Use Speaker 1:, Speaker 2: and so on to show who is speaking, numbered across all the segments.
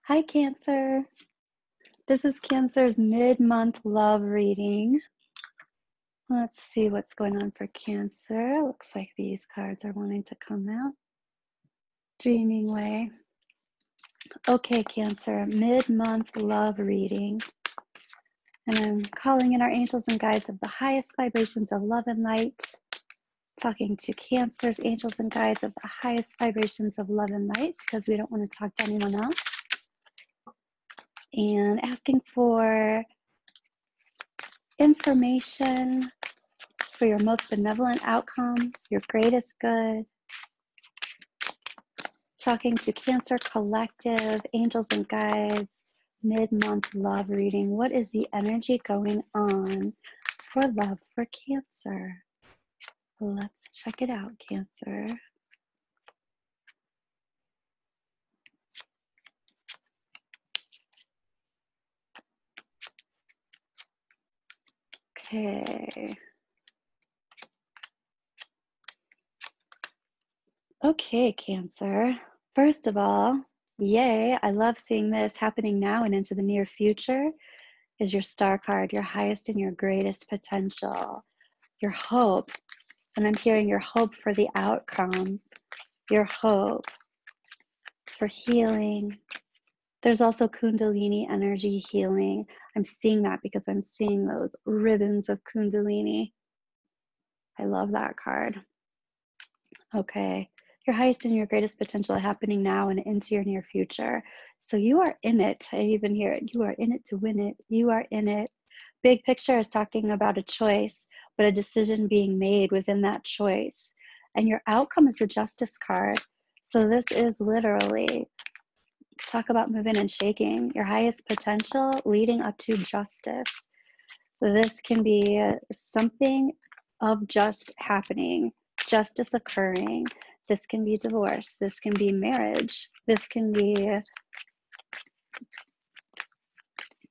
Speaker 1: Hi, Cancer. This is Cancer's mid-month love reading. Let's see what's going on for Cancer. Looks like these cards are wanting to come out. Dreaming Way. Okay, Cancer, mid-month love reading. And I'm calling in our angels and guides of the highest vibrations of love and light. Talking to Cancer's angels and guides of the highest vibrations of love and light because we don't want to talk to anyone else. And asking for information for your most benevolent outcome, your greatest good. Talking to Cancer Collective, angels and guides, mid-month love reading. What is the energy going on for love for Cancer? Let's check it out, Cancer. Okay. Okay, Cancer. First of all, yay, I love seeing this happening now and into the near future. Is your star card, your highest and your greatest potential, your hope. And I'm hearing your hope for the outcome, your hope for healing. There's also Kundalini energy healing. I'm seeing that because I'm seeing those ribbons of Kundalini. I love that card. Okay. Your highest and your greatest potential happening now and into your near future. So you are in it. I even hear it. You are in it to win it. You are in it. Big picture is talking about a choice, but a decision being made within that choice. And your outcome is the Justice card. So this is literally, talk about moving and shaking, your highest potential leading up to justice. This can be something of just happening, justice occurring. This can be divorce. This can be marriage. This can be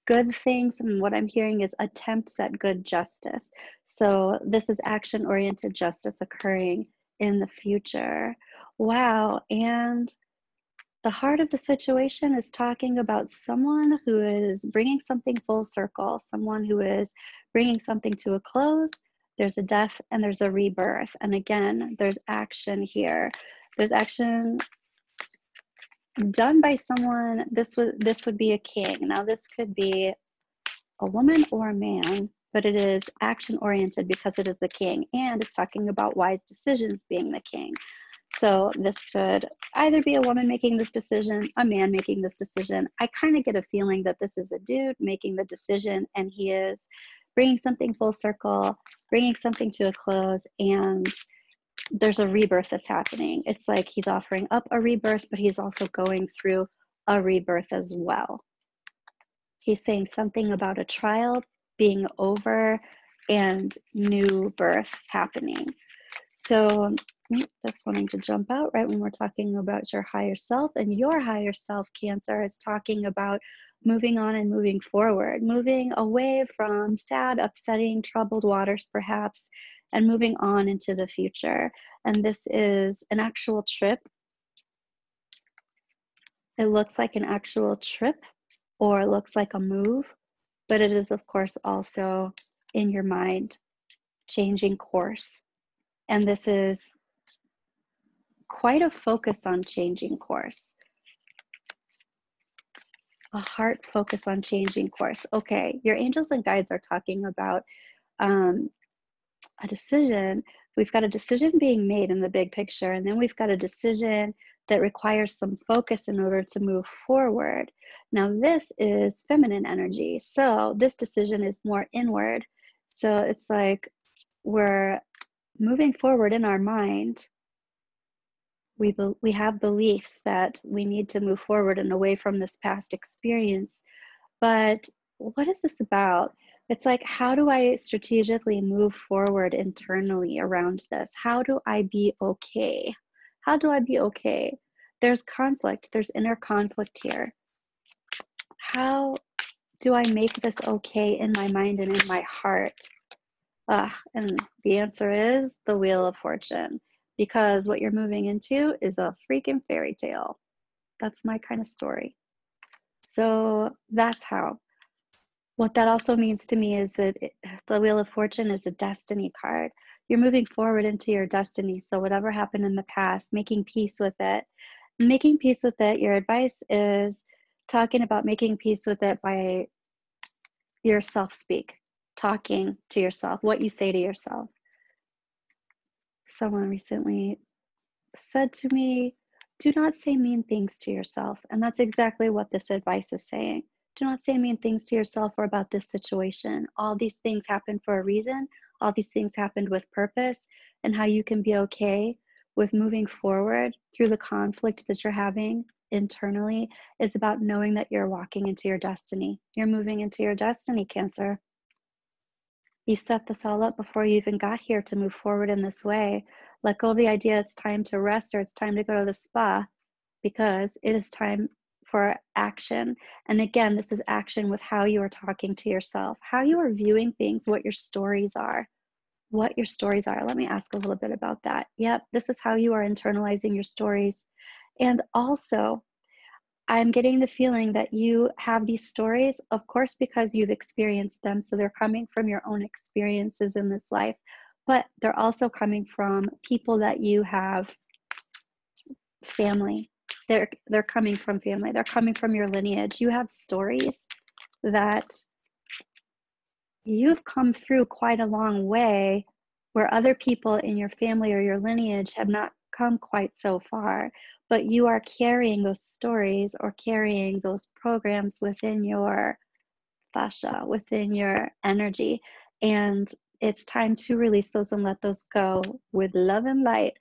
Speaker 1: good things. And what I'm hearing is attempts at good justice. So this is action-oriented justice occurring in the future. Wow. And the heart of the situation is talking about someone who is bringing something full circle, someone who is bringing something to a close. There's a death and there's a rebirth. And again, there's action here. There's action done by someone. This would be a king. Now this could be a woman or a man, but it is action oriented because it is the king, and it's talking about wise decisions being the king. So this could either be a woman making this decision, a man making this decision. I kind of get a feeling that this is a dude making the decision, and he is bringing something full circle, bringing something to a close, and there's a rebirth that's happening. It's like he's offering up a rebirth, but he's also going through a rebirth as well. He's saying something about a trial being over and new birth happening. So that's wanting to jump out right when we're talking about your higher self, and your higher self, Cancer, is talking about moving on and moving forward, moving away from sad, upsetting, troubled waters perhaps, and moving on into the future. And this is an actual trip. It looks like an actual trip, or it looks like a move, but it is of course also in your mind, changing course. And this is quite a focus on changing course. A heart focus on changing course. Okay, your angels and guides are talking about a decision. We've got a decision being made in the big picture, and then we've got a decision that requires some focus in order to move forward. Now this is feminine energy, so this decision is more inward. So it's like we're moving forward in our mind. We have beliefs that we need to move forward and away from this past experience. But what is this about? It's like, how do I strategically move forward internally around this? How do I be okay? How do I be okay? There's conflict, there's inner conflict here. How do I make this okay in my mind and in my heart? And the answer is the Wheel of Fortune, because what you're moving into is a freaking fairy tale. That's my kind of story. So that's how. What that also means to me is that the Wheel of Fortune is a destiny card. You're moving forward into your destiny. So whatever happened in the past, making peace with it. Making peace with it, your advice is talking about making peace with it by your self-speak, talking to yourself, what you say to yourself. Someone recently said to me, do not say mean things to yourself. And that's exactly what this advice is saying. Do not say mean things to yourself or about this situation. All these things happen for a reason. All these things happened with purpose, and how you can be okay with moving forward through the conflict that you're having internally is about knowing that you're walking into your destiny. You're moving into your destiny, Cancer. You set this all up before you even got here to move forward in this way. Let go of the idea it's time to rest or it's time to go to the spa, because it is time for action. And again, this is action with how you are talking to yourself, how you are viewing things, what your stories are. What your stories are. Let me ask a little bit about that. Yep, this is how you are internalizing your stories. And also, I'm getting the feeling that you have these stories, of course, because you've experienced them. So they're coming from your own experiences in this life, but they're also coming from people that you have, family. They're coming from family. They're coming from your lineage. You have stories that you've come through quite a long way where other people in your family or your lineage have not come quite so far, but you are carrying those stories or carrying those programs within your fascia, within your energy. And it's time to release those and let those go with love and light.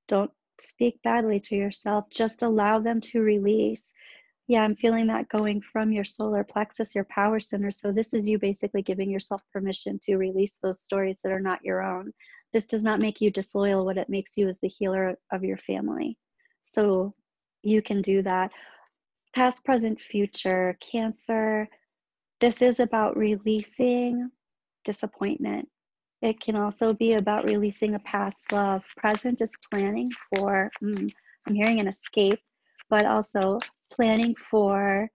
Speaker 1: Don't speak badly to yourself, just allow them to release. Yeah, I'm feeling that going from your solar plexus, your power center. So this is you basically giving yourself permission to release those stories that are not your own. This does not make you disloyal. What it makes you is the healer of your family. So you can do that. Past, present, future, Cancer. This is about releasing disappointment. It can also be about releasing a past love. Present is planning for, I'm hearing an escape, but also planning for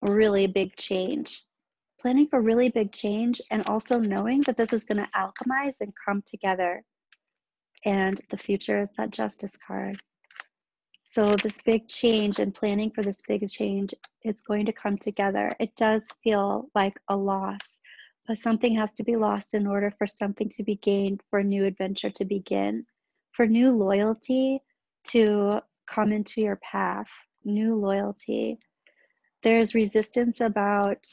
Speaker 1: really big change. Planning for really big change, and also knowing that this is going to alchemize and come together. And the future is that Justice card. So this big change and planning for this big change, it's going to come together. It does feel like a loss, but something has to be lost in order for something to be gained, for a new adventure to begin, for new loyalty to come into your path, new loyalty. There's resistance about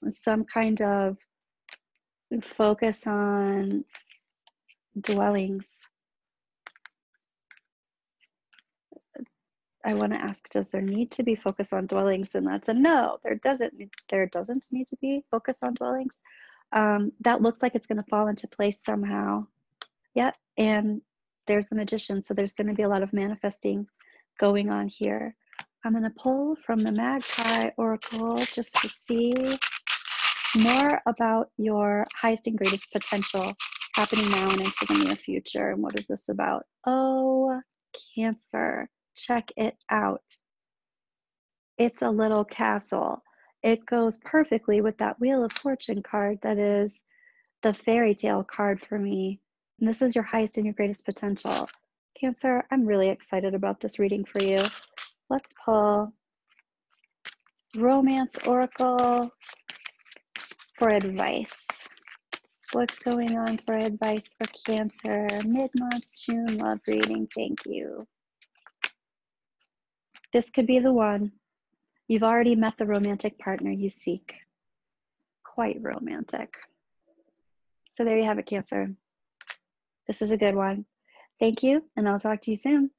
Speaker 1: some kind of focus on dwellings. I want to ask, does there need to be focus on dwellings? And that's a no. There doesn't need to be focus on dwellings. That looks like it's going to fall into place somehow. Yep. And there's the Magician. So there's going to be a lot of manifesting going on here. I'm going to pull from the Magpie Oracle just to see more about your highest and greatest potential happening now and into the near future. And what is this about? Oh, Cancer. Check it out. It's a little castle. It goes perfectly with that Wheel of Fortune card that is the fairy tale card for me. And this is your highest and your greatest potential. Cancer, I'm really excited about this reading for you. Let's pull Romance Oracle for advice. What's going on for advice for Cancer? Mid-month June love reading. Thank you. This could be the one. You've already met the romantic partner you seek. Quite romantic. So there you have it, Cancer. This is a good one. Thank you, and I'll talk to you soon.